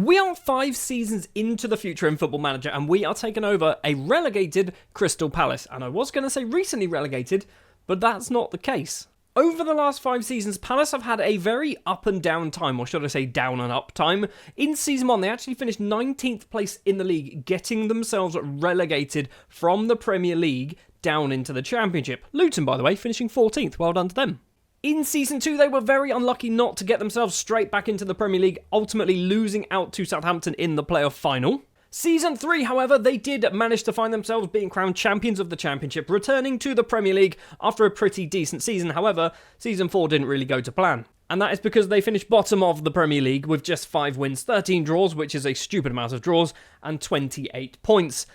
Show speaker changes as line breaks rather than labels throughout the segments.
We are 5 seasons into the future in Football Manager, and we are taking over a relegated Crystal Palace. And I was going to say recently relegated, but that's not the case. Over the last 5 seasons, Palace have had a very up and down time, or should I say down and up time. In Season 1, they actually finished 19th place in the league, getting themselves relegated from the Premier League down into the Championship. Luton, by the way, finishing 14th. Well done to them. In Season 2, they were very unlucky not to get themselves straight back into the Premier League, ultimately losing out to Southampton in the playoff final. Season 3, however, they did manage to find themselves being crowned champions of the Championship, returning to the Premier League after a pretty decent season. However, Season 4 didn't really go to plan. And that is because they finished bottom of the Premier League with just 5 wins, 13 draws, which is a stupid amount of draws, and 28 points.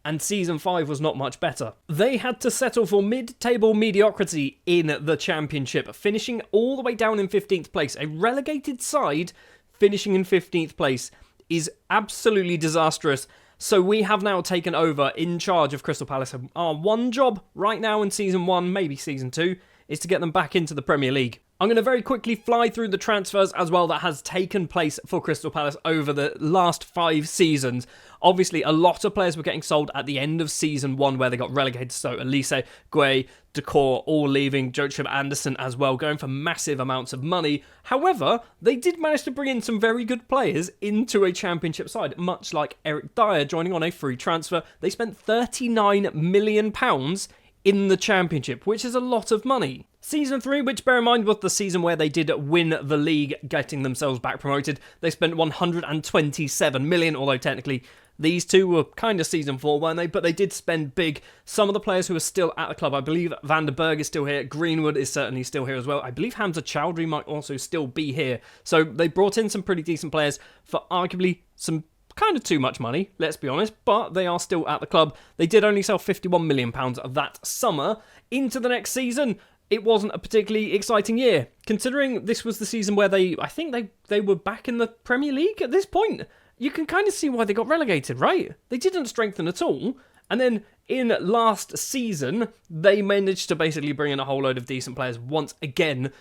And Season 5 was not much better. They had to settle for mid-table mediocrity in the Championship, finishing all the way down in 15th place. A relegated side finishing in 15th place is absolutely disastrous. So we have now taken over in charge of Crystal Palace. Our one job right now in Season 1, maybe Season 2, is to get them back into the Premier League. I'm going to very quickly fly through the transfers as well that has taken place for Crystal Palace over the last 5 seasons. Obviously, a lot of players were getting sold at the end of Season 1 where they got relegated. So Elise, Guay, Decor all leaving, Joachim Andersen as well, going for massive amounts of money. However, they did manage to bring in some very good players into a Championship side, much like Eric Dyer joining on a free transfer. They spent £39 million in the Championship, which is a lot of money. Season 3, which bear in mind was the season where they did win the league, getting themselves back promoted, they spent 127 million, although technically these two were kind of Season 4, weren't they? But they did spend big. Some of the players who are still at the club, I believe Van der Berg is still here, Greenwood is certainly still here as well. I believe Hamza Chowdhury might also still be here. So they brought in some pretty decent players for arguably some kind of too much money, let's be honest, but they are still at the club. They did only sell £51 million that summer. Into the next season, it wasn't a particularly exciting year, considering this was the season where I think they were back in the Premier League at this point. You can kind of see why they got relegated, right? They didn't strengthen at all. And then in last season, they managed to basically bring in a whole load of decent players once again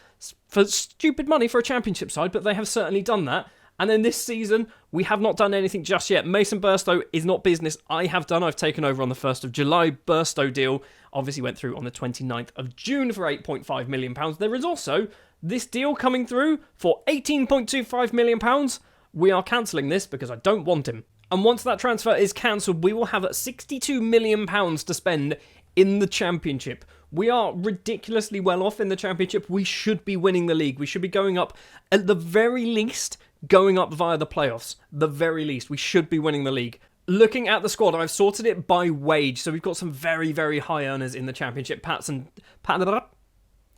for stupid money for a Championship side, but they have certainly done that. And then this season, we have not done anything just yet. Mason Burstow is not business I have done. I've taken over on the 1st of July. Burstow deal obviously went through on the 29th of June for £8.5 million. There is also this deal coming through for £18.25 million. We are cancelling this because I don't want him. And once that transfer is cancelled, we will have £62 million to spend in the Championship. We are ridiculously well off in the Championship. We should be winning the league. We should be going up, at the very least, going up via the playoffs. The very least. We should be winning the league. Looking at the squad, I've sorted it by wage. So we've got some very, very high earners in the Championship.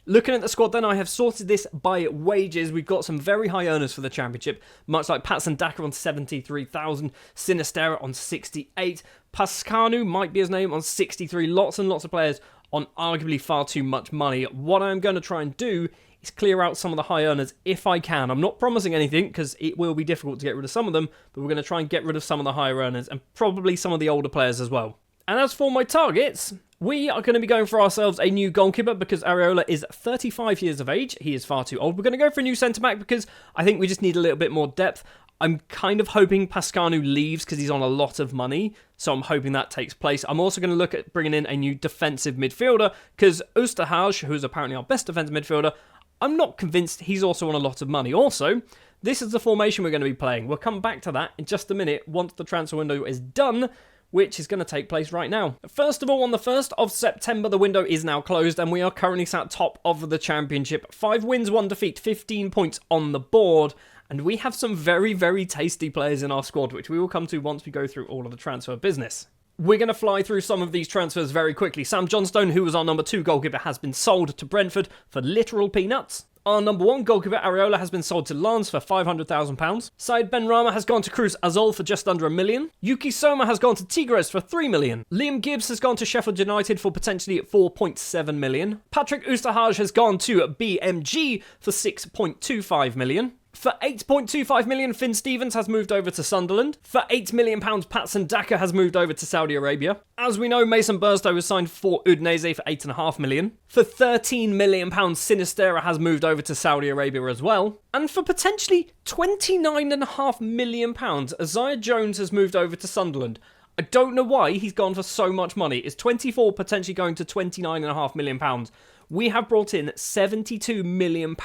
Looking at the squad then, I have sorted this by wages. We've got some very high earners for the Championship, much like Patson Daka on 73,000, Sinistera on 68, Pascanu might be his name on 63, lots and lots of players on arguably far too much money. What I'm going to try and do is clear out some of the high earners if I can. I'm not promising anything because it will be difficult to get rid of some of them, but we're going to try and get rid of some of the higher earners and probably some of the older players as well. And as for my targets, we are going to be going for ourselves a new goalkeeper because Areola is 35 years of age. He is far too old. We're going to go for a new centre-back because I think we just need a little bit more depth. I'm kind of hoping Pascanu leaves because he's on a lot of money, so I'm hoping that takes place. I'm also going to look at bringing in a new defensive midfielder because Oosterhuis, who's apparently our best defensive midfielder, I'm not convinced he's also on a lot of money. Also, this is the formation we're going to be playing. We'll come back to that in just a minute once the transfer window is done, which is going to take place right now. First of all, on the 1st of September, the window is now closed and we are currently sat top of the Championship. 5 wins, 1 defeat, 15 points on the board. And we have some very, very tasty players in our squad, which we will come to once we go through all of the transfer business. We're going to fly through some of these transfers very quickly. Sam Johnstone, who was our number 2 goalkeeper, has been sold to Brentford for literal peanuts. Our number 1 goalkeeper, Areola, has been sold to Lens for £500,000. Said Benrahma has gone to Cruz Azul for just under £1 million. Yuki Soma has gone to Tigres for £3 million. Liam Gibbs has gone to Sheffield United for potentially £4.7 million. Patrick Oosterhuis has gone to BMG for £6.25 million. For £8.25 million, Finn Stevens has moved over to Sunderland. For £8 million, Patson Daka has moved over to Saudi Arabia. As we know, Mason Burstow was signed for Udinese for £8.5 million. For £13 million, Sinistera has moved over to Saudi Arabia as well. And for potentially £29.5 million, Isaiah Jones has moved over to Sunderland. I don't know why he's gone for so much money. It's 24 potentially going to £29.5 million. We have brought in £72 million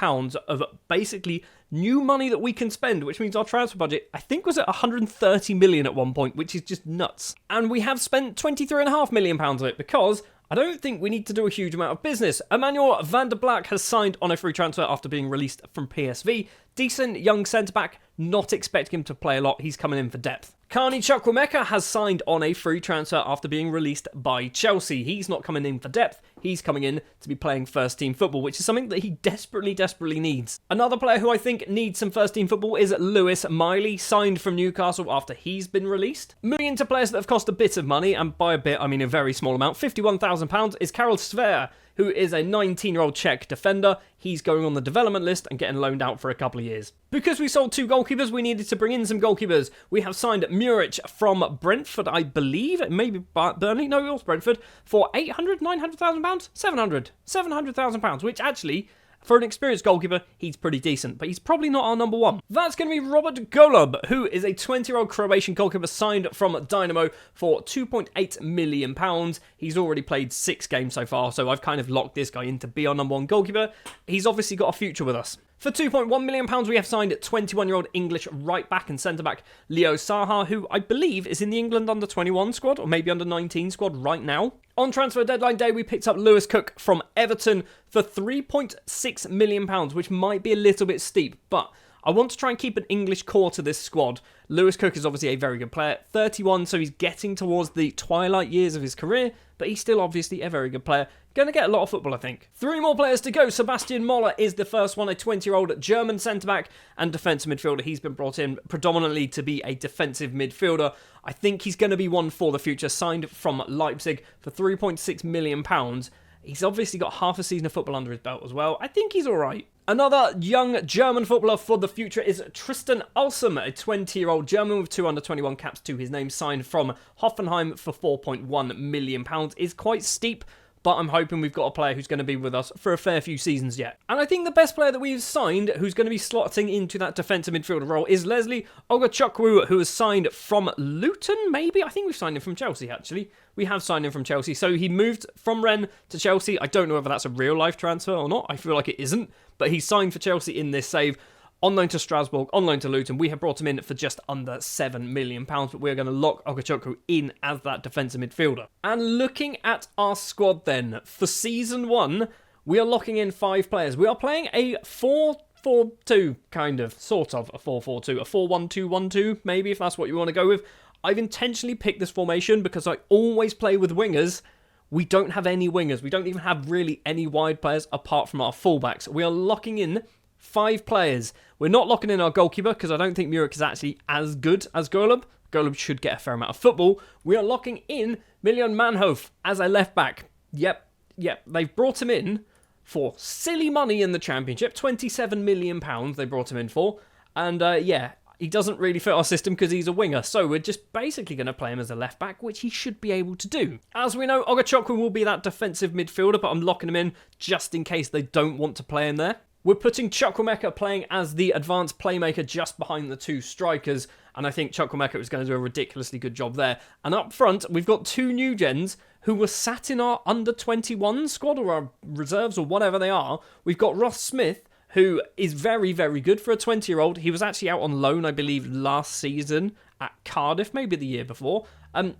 of basically new money that we can spend, which means our transfer budget, I think, was at £130 million at one point, which is just nuts. And we have spent £23.5 million of it because I don't think we need to do a huge amount of business. Emmanuel van der Black has signed on a free transfer after being released from PSV. Decent young centre-back, not expecting him to play a lot. He's coming in for depth. Carney Chukwuemeka has signed on a free transfer after being released by Chelsea. He's not coming in for depth. He's coming in to be playing first-team football, which is something that he desperately needs. Another player who I think needs some first-team football is Lewis Miley, signed from Newcastle after he's been released. Moving into players that have cost a bit of money, and by a bit I mean a very small amount, £51,000, is Karel Sver, who is a 19-year-old Czech defender. He's going on the development list and getting loaned out for a couple of years. Because we sold 2 goalkeepers, we needed to bring in some goalkeepers. We have signed Muric from Brentford, I believe, maybe Burnley, no, it was Brentford, for £900,000, £700,000, which actually, for an experienced goalkeeper, he's pretty decent, but he's probably not our number one. That's going to be Robert Golob, who is a 20-year-old Croatian goalkeeper signed from Dynamo for £2.8 million. He's already played 6 games so far, so I've kind of locked this guy in to be our number one goalkeeper. He's obviously got a future with us. For £2.1 million, we have signed 21-year-old English right-back and centre-back Leo Saha, who I believe is in the England under-21 squad, or maybe under-19 squad right now. On transfer deadline day, we picked up Lewis Cook from Everton for £3.6 million, which might be a little bit steep, but I want to try and keep an English core to this squad. Lewis Cook is obviously a very good player, 31, so he's getting towards the twilight years of his career, but he's still obviously a very good player. Going to get a lot of football, I think. 3 more players to go. Sebastian Moller is the first one, a 20-year-old German centre-back and defensive midfielder. He's been brought in predominantly to be a defensive midfielder. I think he's going to be one for the future, signed from Leipzig for £3.6 million. He's obviously got half a season of football under his belt as well. I think he's all right. Another young German footballer for the future is Tristan Alsum, a 20-year-old German with 2 under-21 caps to his name, signed from Hoffenheim for £4.1 million. Is quite steep, but I'm hoping we've got a player who's going to be with us for a fair few seasons yet. And I think the best player that we've signed who's going to be slotting into that defensive midfielder role is Leslie Ogachukwu, who has signed from Luton, maybe? I think we've signed him from Chelsea, actually. We have signed him from Chelsea. So he moved from Rennes to Chelsea. I don't know whether that's a real-life transfer or not. I feel like it isn't. But he's signed for Chelsea in this save. On loan to Strasbourg, on loan to Luton. We have brought him in for just under £7 million, but we're going to lock Ogachukwu in as that defensive midfielder. And looking at our squad then, for Season 1, we are locking in 5 players. We are playing a 4-4-2, kind of, sort of, a 4-4-2, a 4-1-2-1-2, maybe, if that's what you want to go with. I've intentionally picked this formation because I always play with wingers. We don't have any wingers. We don't even have really any wide players apart from our fullbacks. We are locking in 5 players. We're not locking in our goalkeeper because I don't think Muric is actually as good as Golob. Golob should get a fair amount of football. We are locking in Miljan Manhoef as a left back. Yep. They've brought him in for silly money in the Championship. £27 million they brought him in for. And he doesn't really fit our system because he's a winger. So we're just basically going to play him as a left back, which he should be able to do. As we know, Ogachukwu will be that defensive midfielder, but I'm locking him in just in case they don't want to play him there. We're putting Chukwuemeka playing as the advanced playmaker just behind the 2 strikers, and I think Chukwuemeka is going to do a ridiculously good job there. And up front, we've got 2 new gens who were sat in our under-21 squad, or our reserves, or whatever they are. We've got Ross Smith, who is very, very good for a 20-year-old. He was actually out on loan, I believe, last season at Cardiff, maybe the year before.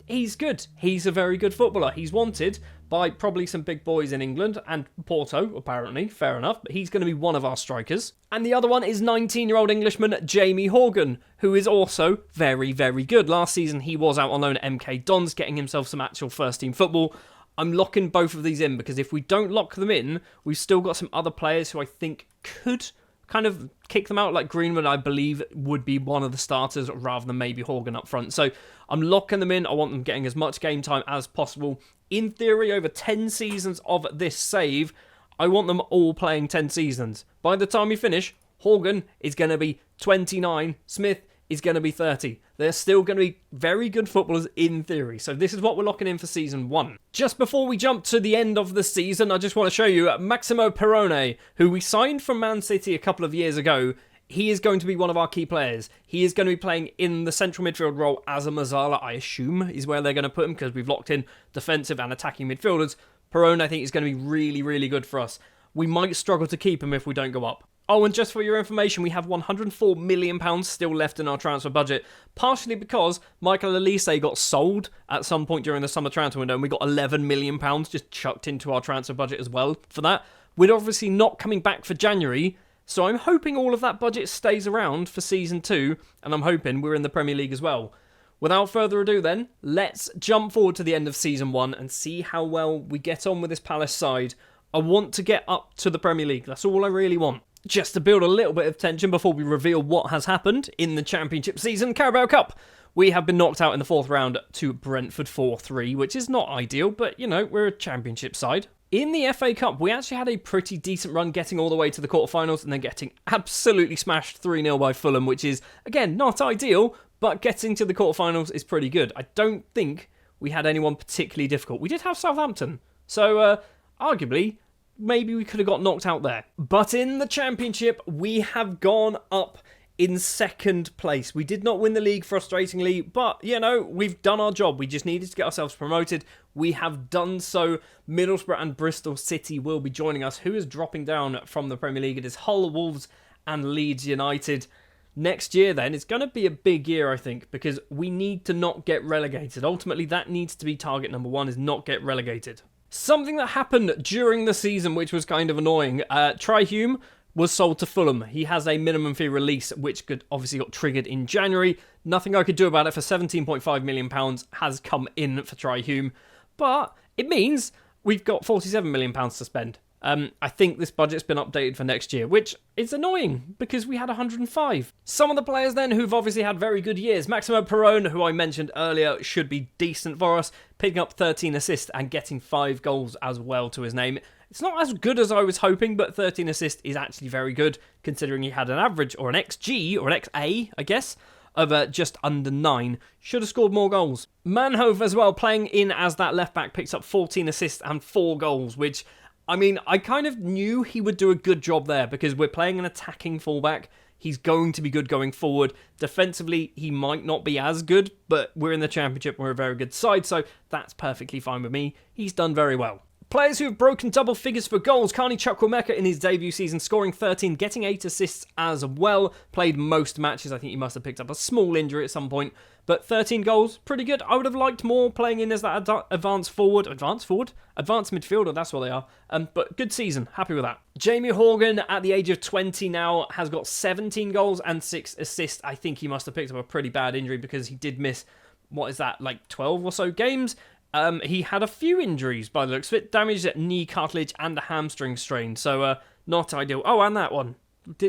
He's good. He's a very good footballer. He's wanted by probably some big boys in England and Porto, apparently. Fair enough. But he's going to be one of our strikers. And the other one is 19-year-old Englishman Jamie Horgan, who is also very, very good. Last season, he was out on loan at MK Dons, getting himself some actual first-team football. I'm locking both of these in because if we don't lock them in, we've still got some other players who I think could kind of kick them out. Like Greenwood, I believe, would be one of the starters rather than maybe Horgan up front. So I'm locking them in. I want them getting as much game time as possible. In theory, over 10 seasons of this save, I want them all playing 10 seasons. By the time we finish, Horgan is going to be 29. Smith is going to be 30. They're still going to be very good footballers in theory. So this is what we're locking in for season 1. Just before we jump to the end of the season, I just want to show you Maximo Perrone, who we signed from Man City a couple of years ago. He is going to be one of our key players. He is going to be playing in the central midfield role as a Mazzala, I assume, is where they're going to put him, because we've locked in defensive and attacking midfielders. Perrone, I think, is going to be really, really good for us. We might struggle to keep him if we don't go up. Oh, and just for your information, we have £104 million still left in our transfer budget, partially because Michael Elise got sold at some point during the summer transfer window, and we got £11 million just chucked into our transfer budget as well for that. We're obviously not coming back for January, so I'm hoping all of that budget stays around for Season 2, and I'm hoping we're in the Premier League as well. Without further ado then, let's jump forward to the end of Season 1 and see how well we get on with this Palace side. I want to get up to the Premier League, that's all I really want. Just to build a little bit of tension before we reveal what has happened in the Championship season, Carabao Cup. We have been knocked out in the 4th round to Brentford 4-3, which is not ideal, but, you know, we're a Championship side. In the FA Cup, we actually had a pretty decent run getting all the way to the quarterfinals and then getting absolutely smashed 3-0 by Fulham, which is, again, not ideal, but getting to the quarterfinals is pretty good. I don't think we had anyone particularly difficult. We did have Southampton, so arguably, maybe we could have got knocked out there. But in the Championship, we have gone up in 2nd place. We did not win the league, frustratingly, but, you know, we've done our job. We just needed to get ourselves promoted. We have done so. Middlesbrough and Bristol City will be joining us. Who is dropping down from the Premier League? It is Hull, Wolves and Leeds United. Next year, then, it's going to be a big year, I think, because we need to not get relegated. Ultimately, that needs to be target number 1, is not get relegated. Something that happened during the season, which was kind of annoying. Tri Hume was sold to Fulham. He has a minimum fee release, which obviously got triggered in January. Nothing I could do about it for £17.5 million has come in for Tri Hume. But it means we've got £47 million to spend. I think this budget's been updated for next year, which is annoying because we had 105. Some of the players then who've obviously had very good years. Maximo Perrone, who I mentioned earlier, should be decent for us, picking up 13 assists and getting 5 goals as well to his name. It's not as good as I was hoping, but 13 assists is actually very good, considering he had an average, or an XG, or an XA, I guess, of just under 9. Should have scored more goals. Manhove as well, playing in as that left-back, picks up 14 assists and 4 goals, which, I mean, I kind of knew he would do a good job there, because we're playing an attacking fullback. He's going to be good going forward. Defensively, he might not be as good, but we're in the Championship and we're a very good side, so that's perfectly fine with me. He's done very well. Players who have broken double figures for goals. Carney Chukwuemeka in his debut season, scoring 13, getting 8 assists as well. Played most matches. I think he must have picked up a small injury at some point. But 13 goals, pretty good. I would have liked more playing in as that advanced midfielder, that's what they are. But good season, happy with that. Jamie Horgan, at the age of 20 now, has got 17 goals and 6 assists. I think he must have picked up a pretty bad injury because he did miss, what is that, like 12 or so games? He had a few injuries by the looks of it. Damaged at knee cartilage and a hamstring strain. So, not ideal. Oh, and that one.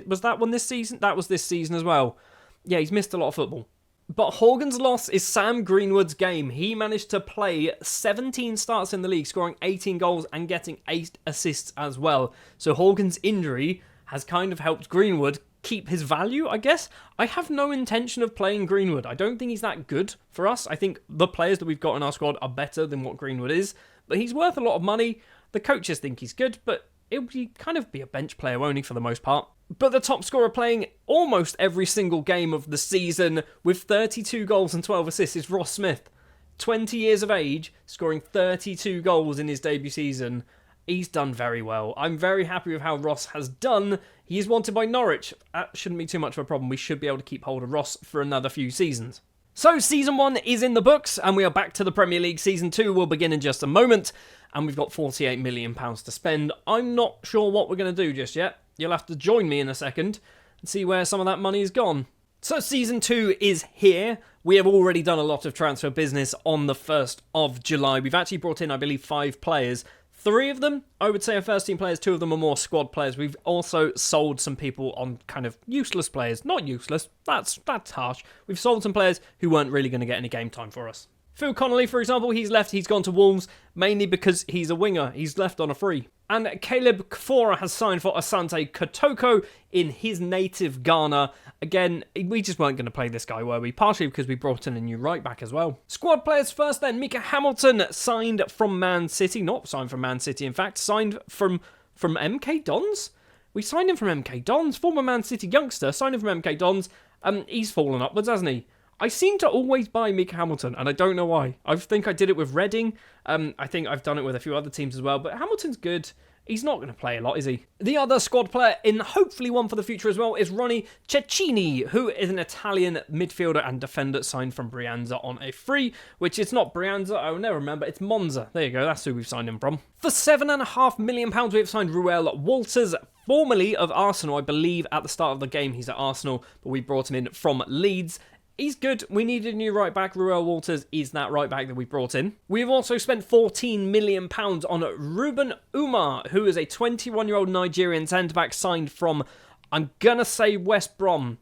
Was that one this season? That was this season as well. Yeah, he's missed a lot of football. But Horgan's loss is Sam Greenwood's game. He managed to play 17 starts in the league, scoring 18 goals and getting 8 assists as well. So Horgan's injury has kind of helped Greenwood keep his value, I guess. I have no intention of playing Greenwood. I don't think he's that good for us. I think the players that we've got in our squad are better than what Greenwood is. But he's worth a lot of money. The coaches think he's good, but it would kind of be a bench player only for the most part. But the top scorer playing almost every single game of the season with 32 goals and 12 assists is Ross Smith. 20 years of age, scoring 32 goals in his debut season. He's done very well. I'm very happy with how Ross has done. He is wanted by Norwich. That shouldn't be too much of a problem. We should be able to keep hold of Ross for another few seasons. So Season 1 is in the books, and we are back to the Premier League. Season 2 will begin in just a moment, and we've got £48 million to spend. I'm not sure what we're going to do just yet. You'll have to join me in a second and see where some of that money is gone. So Season 2 is here. We have already done a lot of transfer business on the 1st of July. We've actually brought in, I believe, 5 players. 3 of them, I would say, are first-team players. 2 of them are more squad players. We've also sold some people on kind of useless players. Not useless, that's harsh. We've sold some players who weren't really going to get any game time for us. Phil Connolly, for example, he's left. He's gone to Wolves, mainly because he's a winger. He's left on a free. And Caleb Kfora has signed for Asante Kotoko in his native Ghana. Again, we just weren't going to play this guy, were we? Partially because we brought in a new right back as well. Squad players first then. Mika Hamilton signed from Man City. Not signed from Man City, in fact. Signed from MK Dons? We signed him from MK Dons. Former Man City youngster. Signed him from MK Dons. He's fallen upwards, hasn't he? I seem to always buy Mika Hamilton, and I don't know why. I think I did it with Reading. I think I've done it with a few other teams as well, but Hamilton's good. He's not going to play a lot, is he? The other squad player, in hopefully one for the future as well, is Ronnie Cecchini, who is an Italian midfielder and defender signed from Brianza on a free, which is not Brianza, I will never remember, it's Monza. There you go, that's who we've signed him from. For £7.5 million, we have signed Ruel Walters, formerly of Arsenal. I believe at the start of the game he's at Arsenal, but we brought him in from Leeds. He's good. We needed a new right back. Ruel Walters is that right back that we brought in. We've also spent £14 million on Ruben Umar, who is a 21-year-old Nigerian centre-back signed from, I'm going to say West Brom.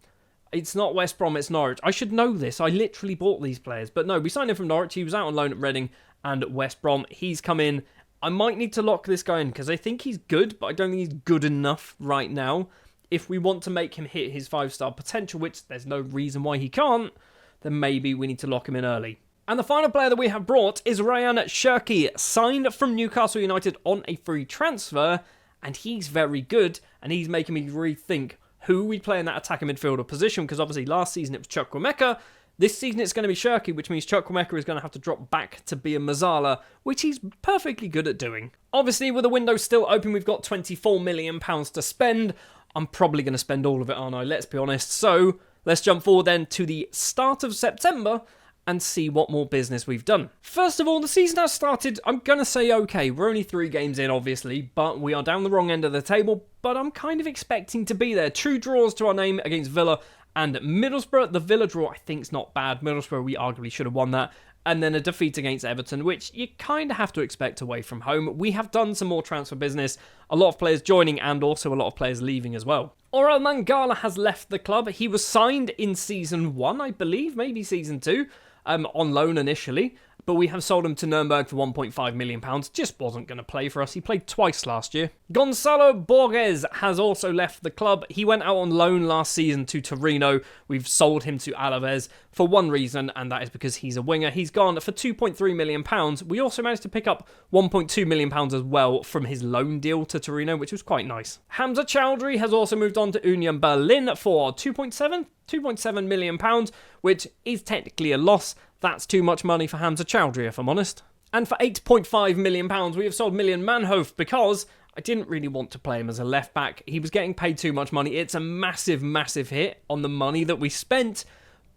It's not West Brom, it's Norwich. I should know this. I literally bought these players. But no, we signed him from Norwich. He was out on loan at Reading and West Brom. He's come in. I might need to lock this guy in because I think he's good, but I don't think he's good enough right now. If we want to make him hit his 5-star potential, which there's no reason why he can't, then maybe we need to lock him in early. And the final player that we have brought is Ryan Cherki, signed from Newcastle United on a free transfer, and he's very good, and he's making me rethink who we play in that attacker midfielder position, because obviously last season it was Chukwuemeka. This season it's going to be Cherki, which means Chukwuemeka is going to have to drop back to be a Mazzala, which he's perfectly good at doing. Obviously, with the window still open, we've got £24 million to spend. I'm probably going to spend all of it, aren't I? Let's be honest. So, let's jump forward then to the start of September and see what more business we've done. First of all, the season has started, I'm going to say okay. We're only 3 games in, obviously, but we are down the wrong end of the table, but I'm kind of expecting to be there. 2 draws to our name against Villa and Middlesbrough. The Villa draw, I think, is not bad. Middlesbrough, we arguably should have won that. And then a defeat against Everton, which you kind of have to expect away from home. We have done some more transfer business, a lot of players joining and also a lot of players leaving as well. Oral Mangala has left the club. He was signed in Season 1, I believe, maybe Season 2, on loan initially. But we have sold him to Nuremberg for £1.5 million. Just wasn't going to play for us. He played twice last year. Gonzalo Borges has also left the club. He went out on loan last season to Torino. We've sold him to Alaves for one reason, and that is because he's a winger. He's gone for £2.3 million. We also managed to pick up £1.2 million as well from his loan deal to Torino, which was quite nice. Hamza Chowdhury has also moved on to Union Berlin for £2.7 million, which is technically a loss. That's too much money for Hamza Chowdhury, if I'm honest. And for £8.5 million, we have sold Milian Manhoef because I didn't really want to play him as a left back. He was getting paid too much money. It's a massive, massive hit on the money that we spent,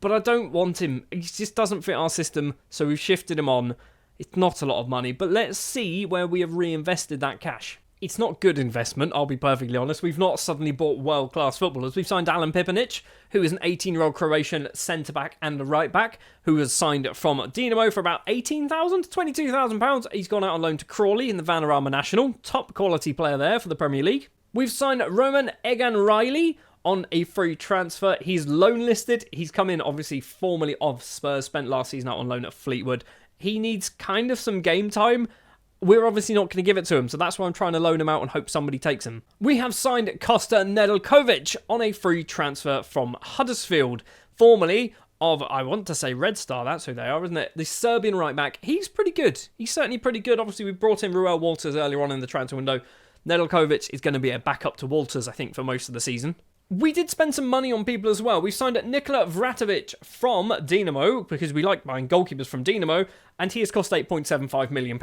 but I don't want him. He just doesn't fit our system, so we've shifted him on. It's not a lot of money, but let's see where we have reinvested that cash. It's not good investment, I'll be perfectly honest. We've not suddenly bought world-class footballers. We've signed Alan Pipanic, who is an 18-year-old Croatian centre-back and a right-back, who was signed from Dinamo for about £18,000 to £22,000. He's gone out on loan to Crawley in the Vanarama National. Top-quality player there for the Premier League. We've signed Roman Egan Riley on a free transfer. He's loan listed. He's come in, obviously, formerly of Spurs, spent last season out on loan at Fleetwood. He needs kind of some game time. We're obviously not going to give it to him, so that's why I'm trying to loan him out and hope somebody takes him. We have signed Kosta Nedeljkovic on a free transfer from Huddersfield, formerly of, I want to say Red Star, that's who they are, isn't it? The Serbian right back. He's pretty good. He's certainly pretty good. Obviously, we brought in Ruel Walters earlier on in the transfer window. Nedeljkovic is going to be a backup to Walters, I think, for most of the season. We did spend some money on people as well. We signed Nikola Vratovic from Dinamo, because we like buying goalkeepers from Dinamo, and he has cost £8.75 million.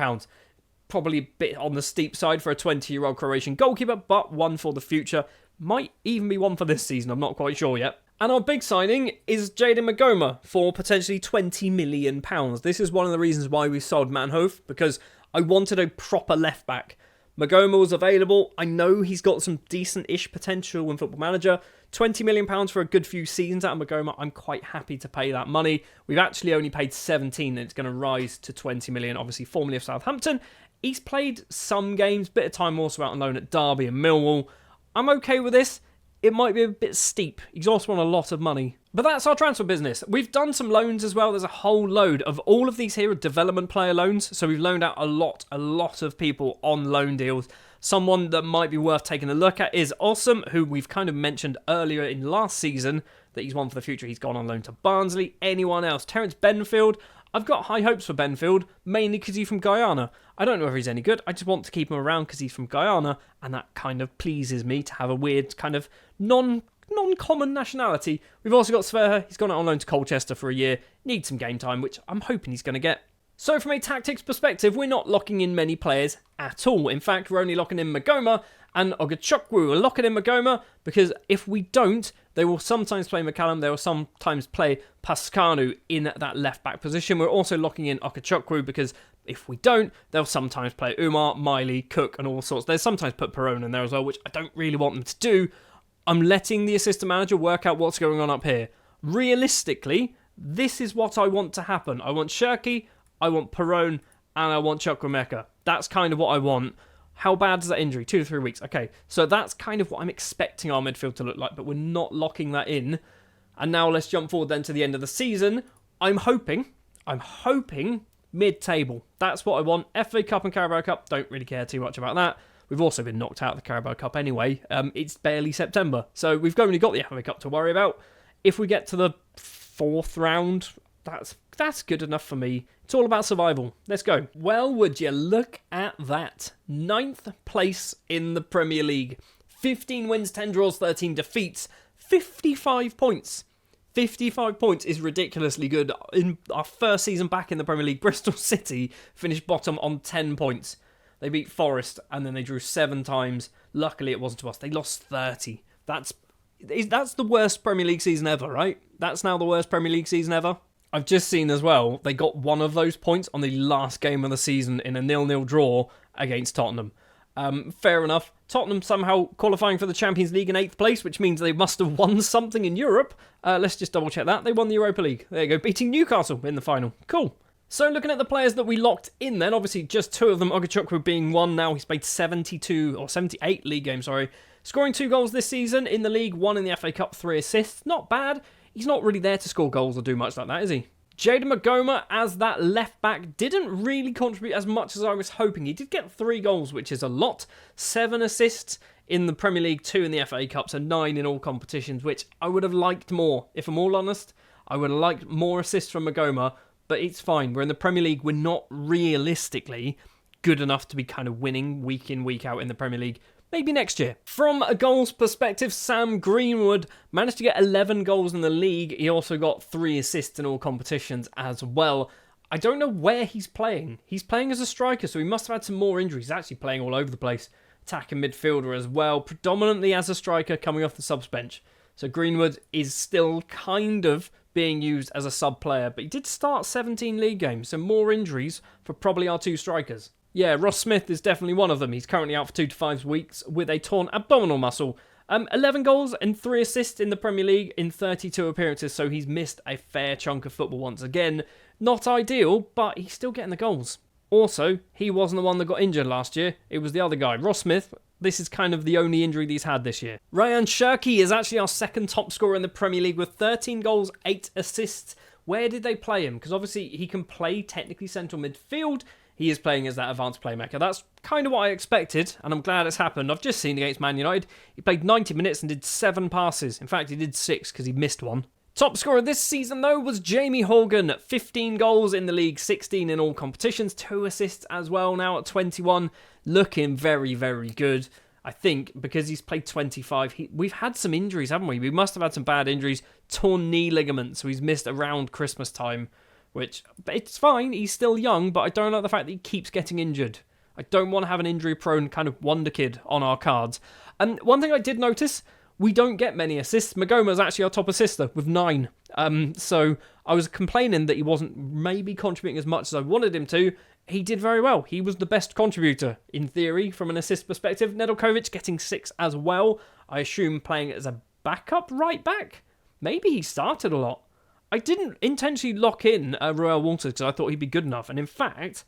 Probably a bit on the steep side for a 20-year-old Croatian goalkeeper, but one for the future. Might even be one for this season, I'm not quite sure yet. And our big signing is Jaden Magoma for potentially £20 million. This is one of the reasons why we sold Manhoef, because I wanted a proper left-back. Magoma was available. I know he's got some decent-ish potential in Football Manager. £20 million for a good few seasons out of Magoma. I'm quite happy to pay that money. We've actually only paid 17 and it's going to rise to 20 million, obviously formerly of Southampton. He's played some games, bit of time also out on loan at Derby and Millwall. I'm okay with this. it might be a bit steep. He's also on a lot of money. But that's our transfer business. We've done some loans as well. There's a whole load of all of these here are development player loans. So we've loaned out a lot of people on loan deals. Someone that might be worth taking a look at is Awesome, who we've kind of mentioned earlier in last season that he's one for the future. He's gone on loan to Barnsley. Anyone else? Terence Benfield. I've got high hopes for Benfield, mainly because he's from Guyana. I don't know if he's any good. I just want to keep him around because he's from Guyana, and that kind of pleases me to have a weird kind of non-common nationality. We've also got Sverher. He's gone out on loan to Colchester for a year. Needs some game time, which I'm hoping he's going to get. So from a tactics perspective, we're not locking in many players at all. In fact, we're only locking in Magoma and Ogachukwu. We're locking in Magoma because if we don't, they will sometimes play McCallum. They will sometimes play Pascanu in that left-back position. We're also locking in Ogachukwu because if we don't, they'll sometimes play Umar, Miley, Cook and all sorts. They'll sometimes put Perone in there as well, which I don't really want them to do. I'm letting the assistant manager work out what's going on up here. Realistically, this is what I want to happen. I want Shirky, I want Perone, and I want Chukwuemeka. That's kind of what I want. How bad is that injury? 2 to 3 weeks. Okay, so that's kind of what I'm expecting our midfield to look like, but we're not locking that in. And now let's jump forward then to the end of the season. I'm hoping mid-table. That's what I want. FA Cup and Carabao Cup, don't really care too much about that. We've also been knocked out of the Carabao Cup anyway. It's barely September, so we've only got the FA Cup to worry about. If we get to the 4th round, that's good enough for me. It's all about survival. Let's go. Well, would you look at that? 9th place in the Premier League. 15 wins, 10 draws, 13 defeats. 55 points. 55 points is ridiculously good. In our first season back in the Premier League, Bristol City finished bottom on 10 points. They beat Forest and then they drew 7 times. Luckily, it wasn't to us. They lost 30. That's the worst Premier League season ever, right? That's now the worst Premier League season ever. I've just seen as well, they got one of those points on the last game of the season in a 0-0 draw against Tottenham. Fair enough. Tottenham somehow qualifying for the Champions League in 8th place, which means they must have won something in Europe. Let's just double check that. They won the Europa League. There you go, beating Newcastle in the final. Cool. So looking at the players that we locked in then, obviously just 2 of them, Ogachukwu being one now. He's played 78 league games, scoring 2 goals this season in the league, 1 in the FA Cup, 3 assists. Not bad. He's not really there to score goals or do much like that, is he? Jayden Magoma, as that left-back, didn't really contribute as much as I was hoping. He did get 3 goals, which is a lot. 7 assists in the Premier League, 2 in the FA Cups, and 9 in all competitions, which I would have liked more. If I'm all honest, I would have liked more assists from Magoma, but it's fine. We're in the Premier League. We're not realistically good enough to be kind of winning week in, week out in the Premier League. Maybe next year. From a goals perspective, Sam Greenwood managed to get 11 goals in the league. He also got 3 assists in all competitions as well. I don't know where he's playing. He's playing as a striker, so he must have had some more injuries. He's actually playing all over the place. Attacking midfielder as well, predominantly as a striker coming off the subs bench. So Greenwood is still kind of being used as a sub player, but he did start 17 league games, so more injuries for probably our 2 strikers. Yeah, Ross Smith is definitely one of them. He's currently out for 2 to 5 weeks with a torn abdominal muscle. 11 goals and 3 assists in the Premier League in 32 appearances, so he's missed a fair chunk of football once again. Not ideal, but he's still getting the goals. Also, he wasn't the one that got injured last year. It was the other guy, Ross Smith. This is kind of the only injury he's had this year. Ryan Shirky is actually our 2nd top scorer in the Premier League with 13 goals, 8 assists. Where did they play him? Because obviously he can play technically central midfield. He is playing as that advanced playmaker. That's kind of what I expected, and I'm glad it's happened. I've just seen against Man United. He played 90 minutes and did 7 passes. In fact, he did 6 because he missed one. Top scorer this season, though, was Jamie Horgan. 15 goals in the league, 16 in all competitions, 2 assists as well now at 21. Looking very, very good. I think because he's played 25, we've had some injuries, haven't we? We must have had some bad injuries. Torn knee ligament, so he's missed around Christmas time. Which, it's fine, he's still young, but I don't like the fact that he keeps getting injured. I don't want to have an injury-prone kind of wonder kid on our cards. And one thing I did notice, we don't get many assists. Magoma's actually our top assister with 9. So I was complaining that he wasn't maybe contributing as much as I wanted him to. He did very well. He was the best contributor, in theory, from an assist perspective. Nedeljkovic getting 6 as well. I assume playing as a backup right back. Maybe he started a lot. I didn't intentionally lock in Roel Walters because I thought he'd be good enough. And in fact,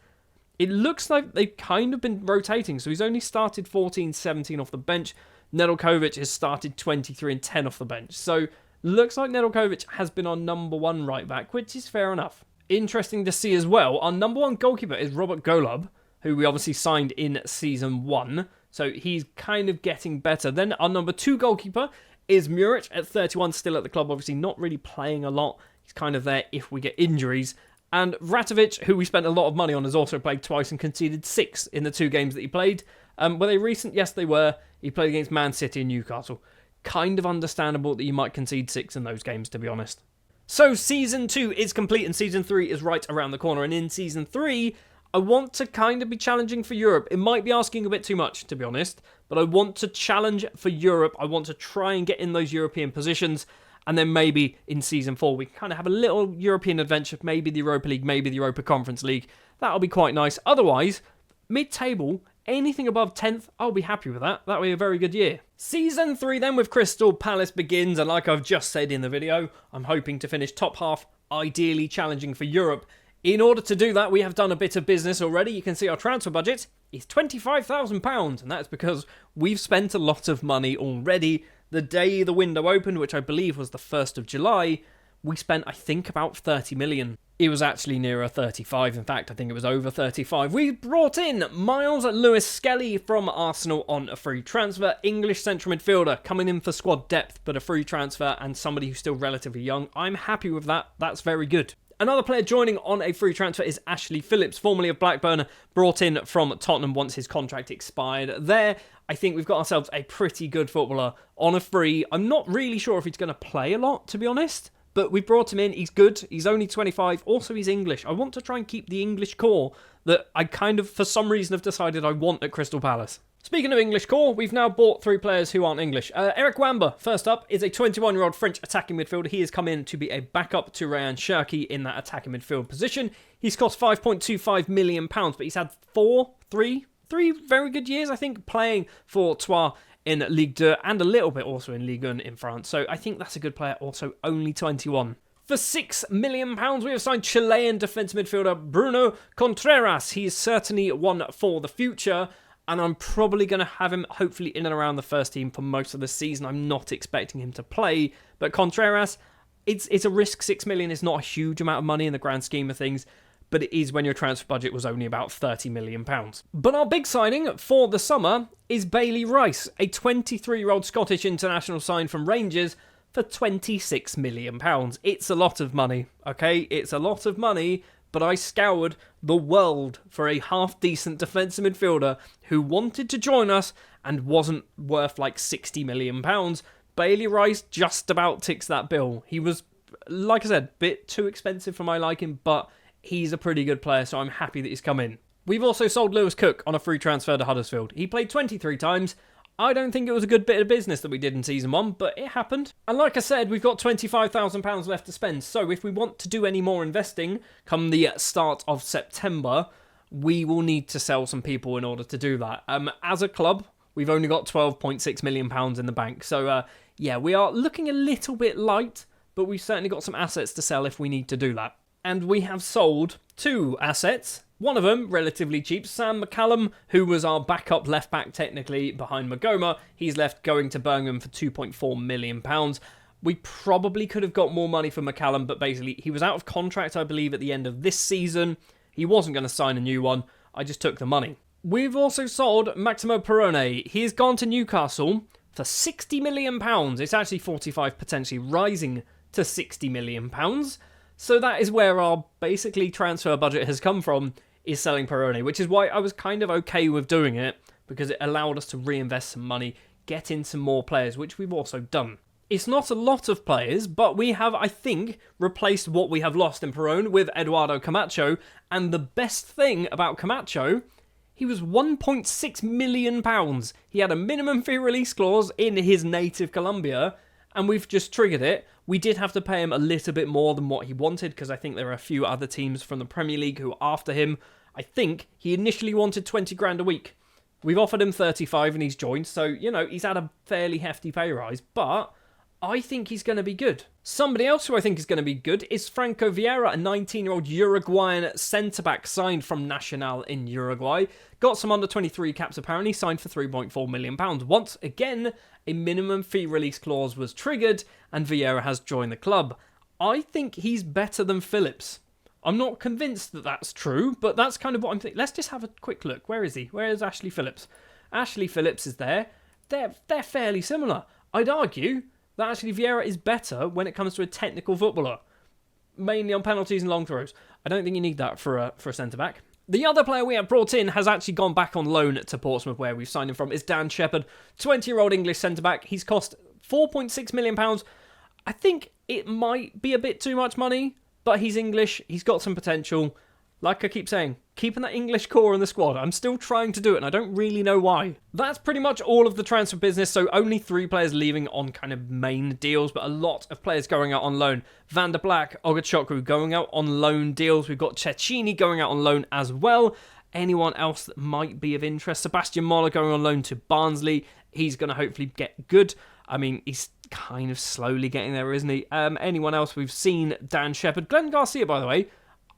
it looks like they've kind of been rotating. So he's only started 14, 17 off the bench. Nedeljkovic has started 23 and 10 off the bench. So looks like Nedeljkovic has been our number one right back, which is fair enough. Interesting to see as well, our number one goalkeeper is Robert Golub, who we obviously signed in Season 1. So he's kind of getting better. Then our number 2 goalkeeper is Muric at 31, still at the club, obviously not really playing a lot. He's kind of there if we get injuries. And Ratovic, who we spent a lot of money on, has also played twice and conceded 6 in the 2 games that he played. Were they recent? Yes, they were. He played against Man City and Newcastle. Kind of understandable that you might concede 6 in those games, to be honest. So Season 2 is complete and Season 3 is right around the corner. And in Season 3, I want to kind of be challenging for Europe. It might be asking a bit too much, to be honest, but I want to challenge for Europe. I want to try and get in those European positions, and then maybe in Season 4 we can kind of have a little European adventure, maybe the Europa League, maybe the Europa Conference League. That'll be quite nice. Otherwise, mid-table, anything above 10th, I'll be happy with that. That'll be a very good year. Season 3 then with Crystal Palace begins, and like I've just said in the video, I'm hoping to finish top half, ideally challenging for Europe. In order to do that, we have done a bit of business already. You can see our transfer budget is £25,000, and that's because we've spent a lot of money already. The day the window opened, which I believe was the 1st of July, we spent, I think, about 30 million. It was actually nearer 35. In fact, I think it was over 35. We brought in Miles Lewis-Skelly from Arsenal on a free transfer. English central midfielder coming in for squad depth, but a free transfer and somebody who's still relatively young. I'm happy with that. That's very good. Another player joining on a free transfer is Ashley Phillips, formerly of Blackburn, brought in from Tottenham once his contract expired there. I think we've got ourselves a pretty good footballer on a free. I'm not really sure if he's going to play a lot, to be honest, but we brought him in. He's good. He's only 25. Also, he's English. I want to try and keep the English core that I kind of, for some reason, have decided I want at Crystal Palace. Speaking of English core, we've now bought 3 players who aren't English. Eric Wamba, first up, is a 21-year-old French attacking midfielder. He has come in to be a backup to Ryan Cherki in that attacking midfield position. He's cost £5.25 million, but he's had three very good years, I think, playing for Troyes in Ligue 2 and a little bit also in Ligue 1 in France. So I think that's a good player, also only 21. For £6 million, we have signed Chilean defence midfielder Bruno Contreras. He is certainly one for the future, and I'm probably going to have him hopefully in and around the first team for most of the season. I'm not expecting him to play, but Contreras, it's a risk. 6 million is not a huge amount of money in the grand scheme of things, but it is when your transfer budget was only about £30 million. But our big signing for the summer is Bailey Rice, a 23-year-old Scottish international signed from Rangers for £26 million. It's a lot of money, okay? It's a lot of money, but I scoured the world for a half-decent defensive midfielder who wanted to join us and wasn't worth like £60 million. Bailey Rice just about ticks that bill. He was, like I said, a bit too expensive for my liking, but he's a pretty good player, so I'm happy that he's come in. We've also sold Lewis Cook on a free transfer to Huddersfield. He played 23 times. I don't think it was a good bit of business that we did in Season 1, but it happened. And like I said, we've got £25,000 left to spend, so if we want to do any more investing come the start of September, we will need to sell some people in order to do that. As a club, we've only got £12.6 million in the bank, so yeah, we are looking a little bit light, but we've certainly got some assets to sell if we need to do that. And we have sold 2 assets. One of them, relatively cheap, Sam McCallum, who was our backup left-back technically behind Magoma. He's left going to Birmingham for £2.4 million. We probably could have got more money for McCallum, but basically he was out of contract, I believe, at the end of this season. He wasn't going to sign a new one. I just took the money. We've also sold Maximo Perrone. He has gone to Newcastle for £60 million. It's actually 45, potentially rising to £60 million. So that is where our basically transfer budget has come from, is selling Perrone, which is why I was kind of okay with doing it, because it allowed us to reinvest some money, get in some more players, which we've also done. It's not a lot of players, but we have, I think, replaced what we have lost in Perrone with Eduardo Camacho, and the best thing about Camacho, he was £1.6 million. He had a minimum fee release clause in his native Colombia, and we've just triggered it. We did have to pay him a little bit more than what he wanted, because I think there are a few other teams from the Premier League who are after him. I think he initially wanted 20 grand a week. We've offered him 35 and he's joined, so, you know, he's had a fairly hefty pay rise, but I think he's going to be good. Somebody else who I think is going to be good is Franco Vieira, a 19-year-old Uruguayan centre-back signed from Nacional in Uruguay. Got some under-23 caps apparently, signed for £3.4 million. Once again, a minimum fee release clause was triggered and Vieira has joined the club. I think he's better than Phillips. I'm not convinced that that's true, but that's kind of what I'm thinking. Let's just have a quick look. Where is he? Where is Ashley Phillips? Ashley Phillips is there. They're fairly similar. I'd argue that actually Vieira is better when it comes to a technical footballer, mainly on penalties and long throws. I don't think you need that for a centre-back. The other player we have brought in has actually gone back on loan to Portsmouth, where we've signed him from, is Dan Shepherd, 20-year-old English centre-back. He's cost £4.6 million. I think it might be a bit too much money, but he's English, he's got some potential. Like I keep saying, keeping that English core in the squad. I'm still trying to do it, and I don't really know why. That's pretty much all of the transfer business, so only 3 players leaving on kind of main deals, but a lot of players going out on loan. Van der Black, Ogachokwu going out on loan deals. We've got Cecchini going out on loan as well. Anyone else that might be of interest? Sebastian Moller going on loan to Barnsley. He's going to hopefully get good. I mean, he's kind of slowly getting there, isn't he? Anyone else we've seen? Dan Shepherd. Glenn Garcia, by the way.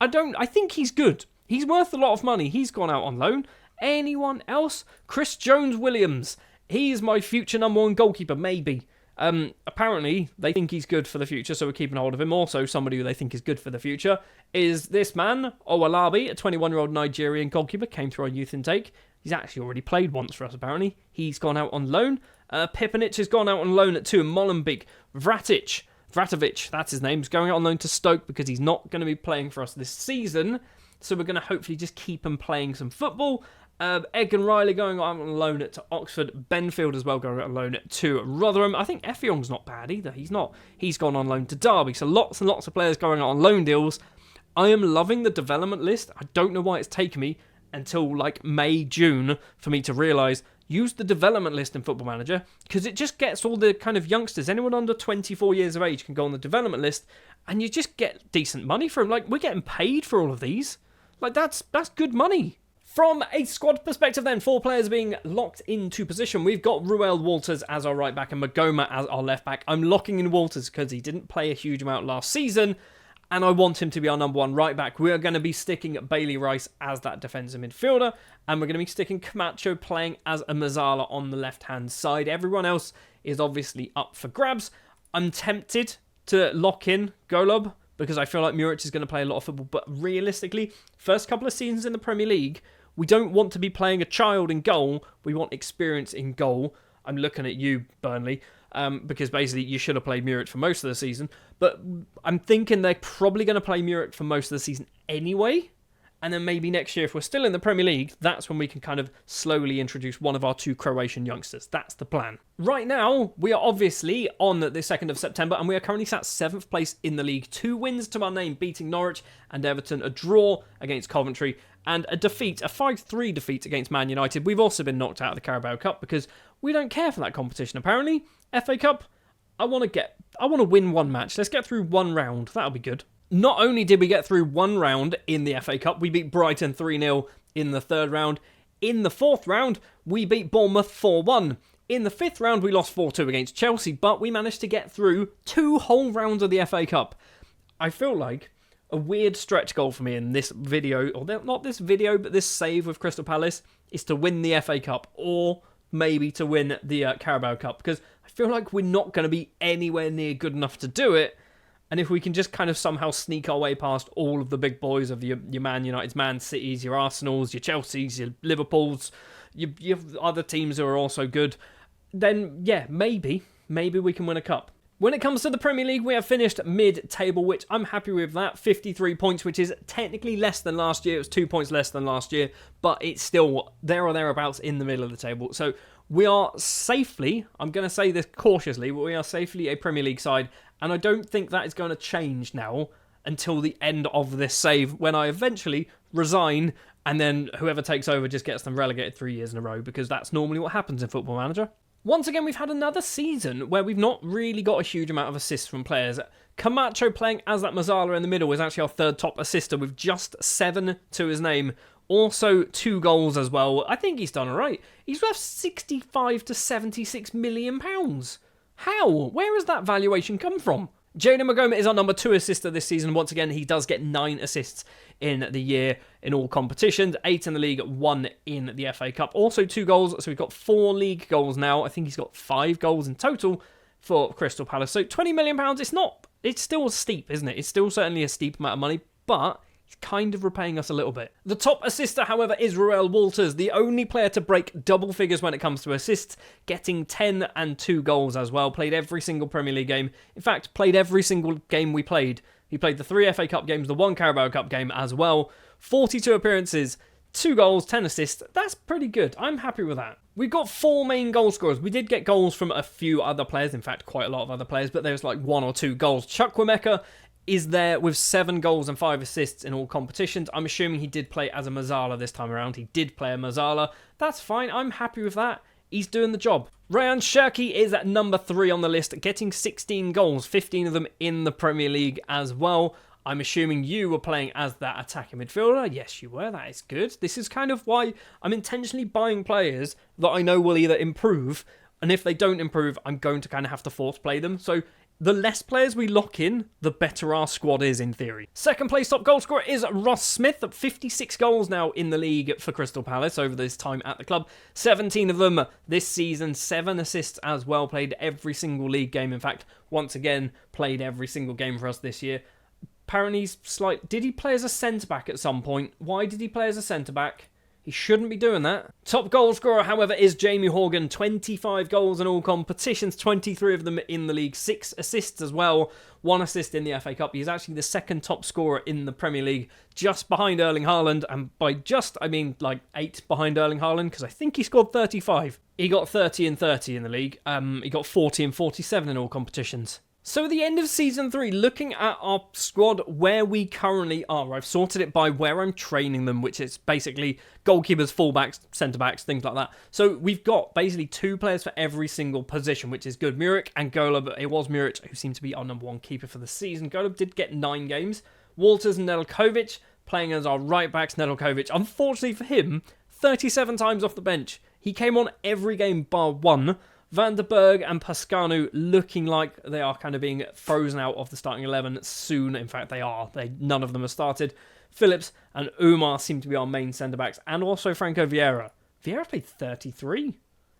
I think he's good. He's worth a lot of money. He's gone out on loan. Anyone else? Chris Jones-Williams. He's my future number 1 goalkeeper, maybe. Apparently, they think he's good for the future, so we're keeping hold of him. Also, somebody who they think is good for the future is this man, Owalabi, a 21-year-old Nigerian goalkeeper, came through our youth intake. He's actually already played once for us, apparently. He's gone out on loan. Pipanic has gone out on loan at 2. Molenbeek. Vratovic, that's his name, is going out on loan to Stoke because he's not going to be playing for us this season. So we're going to hopefully just keep him playing some football. Egan Riley going out on loan to Oxford. Benfield as well going out on loan to Rotherham. I think Effiong's not bad either. He's gone on loan to Derby. So lots and lots of players going out on loan deals. I am loving the development list. I don't know why it's taken me until like May, June for me to realise use the development list in Football Manager, because it just gets all the kind of youngsters. Anyone under 24 years of age can go on the development list and you just get decent money for them. Like, we're getting paid for all of these. Like, that's good money. From a squad perspective then, 4 players being locked into position. We've got Ruel Walters as our right back and Magoma as our left back. I'm locking in Walters because he didn't play a huge amount last season, and I want him to be our number 1 right back. We are going to be sticking Bailey Rice as that defensive midfielder, and we're going to be sticking Camacho playing as a Mazzala on the left-hand side. Everyone else is obviously up for grabs. I'm tempted to lock in Golob because I feel like Muric is going to play a lot of football, but realistically, first couple of seasons in the Premier League, we don't want to be playing a child in goal. We want experience in goal. I'm looking at you, Burnley, because basically you should have played Muric for most of the season. But I'm thinking they're probably going to play Muric for most of the season anyway. And then maybe next year, if we're still in the Premier League, that's when we can kind of slowly introduce one of our 2 Croatian youngsters. That's the plan. Right now, we are obviously on the 2nd of September, and we are currently sat 7th place in the league. 2 wins to our name, beating Norwich and Everton, a draw against Coventry, and a 5-3 defeat against Man United. We've also been knocked out of the Carabao Cup because we don't care for that competition, apparently. FA Cup, I want to win 1 match. Let's get through 1 round. That'll be good. Not only did we get through 1 round in the FA Cup, we beat Brighton 3-0 in the 3rd round. In the 4th round, we beat Bournemouth 4-1. In the 5th round, we lost 4-2 against Chelsea, but we managed to get through 2 whole rounds of the FA Cup. I feel like a weird stretch goal for me in this video, or not this video, but this save with Crystal Palace, is to win the FA Cup, or maybe to win the Carabao Cup, because I feel like we're not going to be anywhere near good enough to do it. And if we can just kind of somehow sneak our way past all of the big boys of your Man Uniteds, Man Cities, your Arsenals, your Chelseas, your Liverpools, your other teams who are also good, then yeah, maybe we can win a cup. When it comes to the Premier League, we have finished mid-table, which I'm happy with that. 53 points, which is technically less than last year. It was 2 points less than last year, but it's still there or thereabouts in the middle of the table. So we are safely, I'm going to say this cautiously, but we are safely a Premier League side, and I don't think that is going to change now until the end of this save, when I eventually resign, and then whoever takes over just gets them relegated 3 years in a row, because that's normally what happens in Football Manager. Once again, we've had another season where we've not really got a huge amount of assists from players. Camacho playing as that Mazzala in the middle is actually our 3rd top assister with just 7 to his name. Also 2 goals as well. I think he's done alright. He's worth £65 to £76 million. How? Where has that valuation come from? Jayden Magoma is our number 2 assister this season. Once again, he does get 9 assists in the year in all competitions, 8 in the league, 1 in the FA Cup. Also 2 goals, so we've got 4 league goals now. I think he's got 5 goals in total for Crystal Palace. So £20 million, it's still steep, isn't it? It's still certainly a steep amount of money, but he's kind of repaying us a little bit. The top assister, however, is Roel Walters, the only player to break double figures when it comes to assists, getting 10 and 2 goals as well. Played every single Premier League game. In fact, played every single game we played. He played the 3 FA Cup games, the 1 Carabao Cup game as well. 42 appearances, 2 goals, 10 assists. That's pretty good. I'm happy with that. We've got 4 main goal scorers. We did get goals from a few other players, in fact, quite a lot of other players, but there's like 1 or 2 goals. Chukwuemeka is there with 7 goals and 5 assists in all competitions. I'm assuming he did play as a Mazzala this time around. He did play a Mazzala. That's fine. I'm happy with that. He's doing the job. Rayan Cherki is at number 3 on the list, getting 16 goals, 15 of them in the Premier League as well. I'm assuming you were playing as that attacking midfielder. Yes, you were. That is good. This is kind of why I'm intentionally buying players that I know will either improve, and if they don't improve, I'm going to kind of have to force play them. So the less players we lock in, the better our squad is in theory. Second place top goal scorer is Ross Smith, 56 goals now in the league for Crystal Palace over this time at the club. 17 of them this season, 7 assists as well, played every single league game. In fact, once again, played every single game for us this year. Apparently he's did he play as a centre-back at some point? Why did he play as a centre-back? He shouldn't be doing that. Top goal scorer, however, is Jamie Horgan. 25 goals in all competitions, 23 of them in the league, 6 assists as well, 1 assist in the FA Cup. He's actually the second top scorer in the Premier League, just behind Erling Haaland. And by just, I mean like 8 behind Erling Haaland, because I think he scored 35. He got 30 and 30 in the league. He got 40 and 47 in all competitions. So at the end of Season 3, looking at our squad where we currently are, I've sorted it by where I'm training them, which is basically goalkeepers, fullbacks, centre-backs, things like that. So we've got basically 2 players for every single position, which is good. Muric and Golub, it was Muric who seemed to be our number 1 keeper for the season. Golub did get 9 games. Walters and Nedeljkovic playing as our right-backs. Nedeljkovic, unfortunately for him, 37 times off the bench. He came on every game bar 1. Van der Berg and Pascanu looking like they are kind of being frozen out of the starting 11 soon. In fact, they are. None of them have started. Phillips and Umar seem to be our main centre-backs, and also Franco Vieira. Vieira played 33.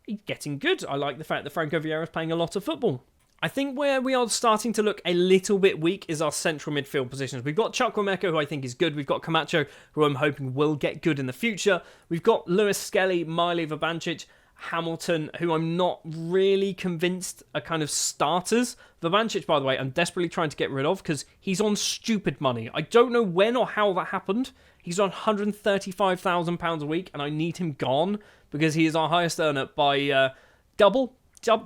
He's getting good. I like the fact that Franco Vieira is playing a lot of football. I think where we are starting to look a little bit weak is our central midfield positions. We've got Chukwuemeka, who I think is good. We've got Camacho, who I'm hoping will get good in the future. We've got Lewis Skelly, Miley Vabancic, Hamilton, who I'm not really convinced are kind of starters. Vabancic, by the way, I'm desperately trying to get rid of because he's on stupid money. I don't know when or how that happened. He's on £135,000 a week, and I need him gone because he is our highest earner by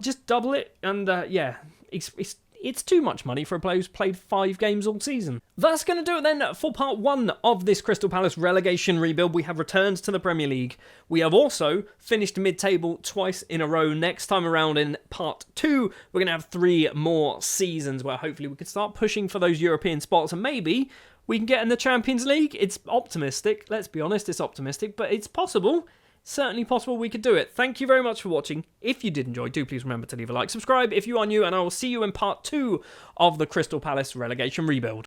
just double it. And yeah, it's too much money for a player who's played 5 games all season. That's going to do it then for part 1 of this Crystal Palace relegation rebuild. We have returned to the Premier League. We have also finished mid-table twice in a row. Next time around in part 2, we're going to have 3 more seasons where hopefully we can start pushing for those European spots, and maybe we can get in the Champions League. It's optimistic. Let's be honest, it's optimistic, but it's possible. Certainly possible we could do it. Thank you very much for watching. If you did enjoy, do please remember to leave a like, subscribe if you are new, and I will see you in part 2 of the Crystal Palace relegation rebuild.